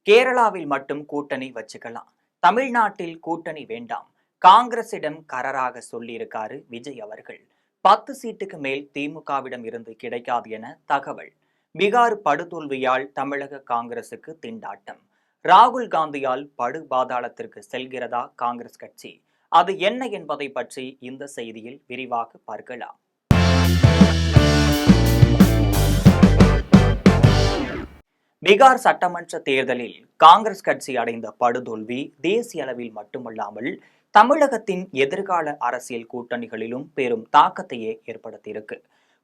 கேரளாவில் மட்டும் கூட்டணி வச்சுக்கலாம், தமிழ்நாட்டில் கூட்டணி வேண்டாம், காங்கிரசிடம் கராராக சொல்லியிருக்காரு விஜய் அவர்கள். 10 சீட்டுக்கு மேல் திமுகவிடம் இருந்து கிடைக்காது என தகவல். பீகார் படுதோல்வியால் தமிழக காங்கிரசுக்கு திண்டாட்டம். ராகுல் காந்தியால் படு பாதாளத்திற்கு செல்கிறதா காங்கிரஸ் கட்சி? அது என்ன என்பதை பற்றி இந்த செய்தியில் விரிவாக பார்க்கலாம். பீகார் சட்டமன்ற தேர்தலில் காங்கிரஸ் கட்சி அடைந்த படுதோல்வி தேசிய அளவில் மட்டுமல்லாமல் தமிழகத்தின் எதிர்கால அரசியல் கூட்டணிகளிலும் பெரும் தாக்கத்தையே ஏற்படுத்தியிருக்கு.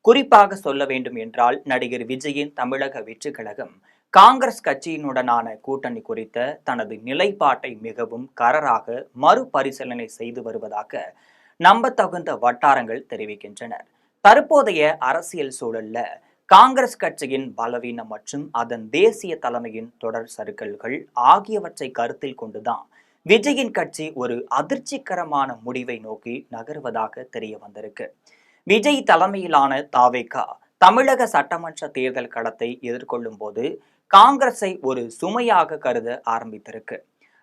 குறிப்பாக சொல்ல வேண்டும் என்றால், நடிகர் விஜயின் தமிழக வெற்றி கழகம் காங்கிரஸ் கட்சியினுடனான கூட்டணி குறித்த தனது நிலைப்பாட்டை மிகவும் கராராக மறுபரிசீலனை செய்து வருவதாக நம்பத்தகுந்த வட்டாரங்கள் தெரிவிக்கின்றனர். தற்போதைய அரசியல் சூழல்ல காங்கிரஸ் கட்சியின் பலவீனம் மற்றும் அதன் தேசிய தலைமையின் தொடர் சறுக்கல்கள் ஆகியவற்றை கருத்தில் கொண்டுதான் விஜயின் கட்சி ஒரு அதிர்ச்சிகரமான முடிவை நோக்கி நகர்வதாக தெரிய வந்திருக்கு. விஜய் தலைமையிலான தாவேகா தமிழக சட்டமன்ற தேர்தல் களத்தை எதிர்கொள்ளும் போது காங்கிரஸை ஒரு சுமையாக கருத ஆரம்பித்திருக்கு.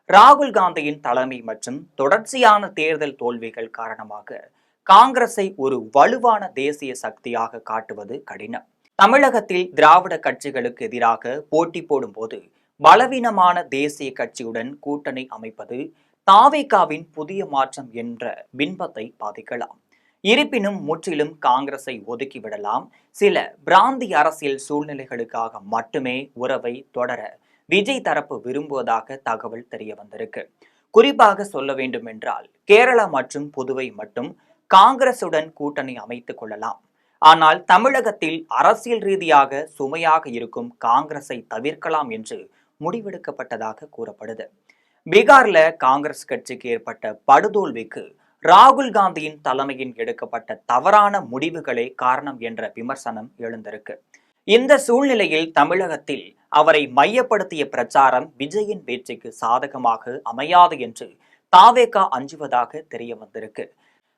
ராகுல் காந்தியின் தலைமை மற்றும் தொடர்ச்சியான தேர்தல் தோல்விகள் காரணமாக காங்கிரஸை ஒரு வலுவான தேசிய சக்தியாக காட்டுவது கடினம். தமிழகத்தில் திராவிட கட்சிகளுக்கு எதிராக போட்டி போடும் போது பலவீனமான தேசிய கட்சியுடன் கூட்டணி அமைப்பது தாவேகாவின் புதிய மாற்றம் என்ற பின்பத்தை பாதிக்கலாம். இருப்பினும் முற்றிலும் காங்கிரஸை ஒதுக்கிவிடலாம், சில பிராந்தி அரசியல் சூழ்நிலைகளுக்காக மட்டுமே உறவை தொடர விஜய் தரப்பு விரும்புவதாக தகவல் தெரிய வந்திருக்கு. குறிப்பாக சொல்ல வேண்டும் என்றால், கேரளா மற்றும் புதுவை மட்டும் காங்கிரசுடன் கூட்டணி அமைத்துக் கொள்ளலாம். ஆனால் தமிழகத்தில் அரசியல் ரீதியாக சுமையாக இருக்கும் காங்கிரஸை தவிர்க்கலாம் என்று முடிவெடுக்கப்பட்டதாக கூறப்படுது. பீகார்ல காங்கிரஸ் கட்சிக்கு ஏற்பட்ட படுதோல்விக்கு ராகுல் காந்தியின் தலைமையின் எடுக்கப்பட்ட தவறான முடிவுகளே காரணம் என்ற விமர்சனம் எழுந்திருக்கு. இந்த சூழ்நிலையில் தமிழகத்தில் அவரை மையப்படுத்திய பிரச்சாரம் விஜயின் வெற்றிக்கு சாதகமாக அமையாது என்று தாவேகா அஞ்சுவதாக தெரிய வந்திருக்கு.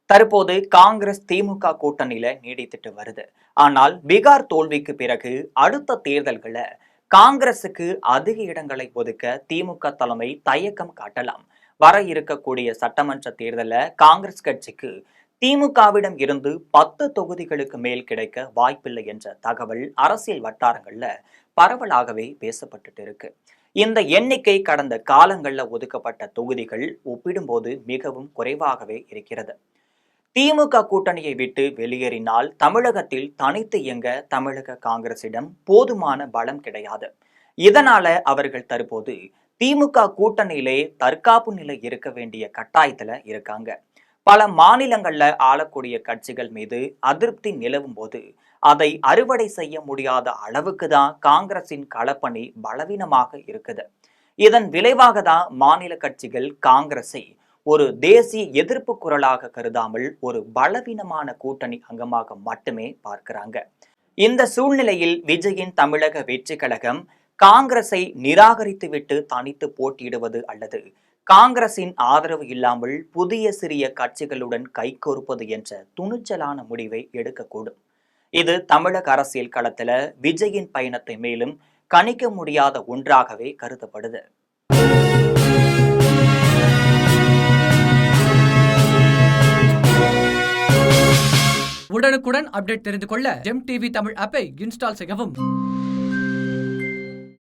தற்போது காங்கிரஸ் திமுக கூட்டணியில நீடித்துட்டு வருது. ஆனால் பீகார் தோல்விக்கு பிறகு அடுத்த தேர்தல்களை காங்கிரசுக்கு அதிக இடங்களை ஒதுக்க திமுக தலைமை தயக்கம் காட்டலாம். வர இருக்கக்கூடிய சட்டமன்ற தேர்தல காங்கிரஸ் கட்சிக்கு திமுகவிடம் இருந்து 10 தொகுதிகளுக்கு மேல் கிடைக்க வாய்ப்பில்லை என்ற தகவல் அரசியல் வட்டாரங்கள்ல பரவலாகவே பேசப்பட்டு இருக்கு. இந்த எண்ணிக்கை கடந்த காலங்கள்ல ஒதுக்கப்பட்ட தொகுதிகள் ஒப்பிடும்போது மிகவும் குறைவாகவே இருக்கிறது. திமுக கூட்டணியை விட்டு வெளியேறினால் தமிழகத்தில் தனித்து இயங்க தமிழக காங்கிரசிடம் போதுமான பலம் கிடையாது. இதனால அவர்கள் தற்போது திமுக கூட்டணியிலே தற்காப்பு நிலை இருக்க வேண்டிய கட்டாயத்துல இருக்காங்க. பல மாநிலங்கள்ல ஆளக்கூடிய கட்சிகள் மீது அதிருப்தி நிலவும் போது அதை அறுவடை செய்ய முடியாத அளவுக்கு தான் காங்கிரசின் களப்பணி பலவீனமாக இருக்குது. இதன் விளைவாக தான் மாநில கட்சிகள் காங்கிரஸை ஒரு தேசிய எதிர்ப்பு குரலாக கருதாமல் ஒரு பலவீனமான கூட்டணி அங்கமாக மட்டுமே பார்க்கிறாங்க. இந்த சூழ்நிலையில் விஜயின் தமிழக வெற்றி கழகம் காங்கிரஸை நிராகரித்துவிட்டு தனித்து போட்டியிடுவது அல்லது காங்கிரசின் ஆதரவு இல்லாமல் புதிய சிறிய கட்சிகளுடன் கைகோர்ப்பது என்ற துணிச்சலான முடிவை எடுக்கக்கூடும். இது தமிழக அரசியல் களத்துல விஜயின் பயணத்தை மேலும் கணிக்க முடியாத ஒன்றாகவே கருதப்படுது. உடனுக்குடன் அப்டேட் தெரிந்து கொள்ள ஜெம் டிவி தமிழ் ஆப்பை இன்ஸ்டால் செய்யவும்.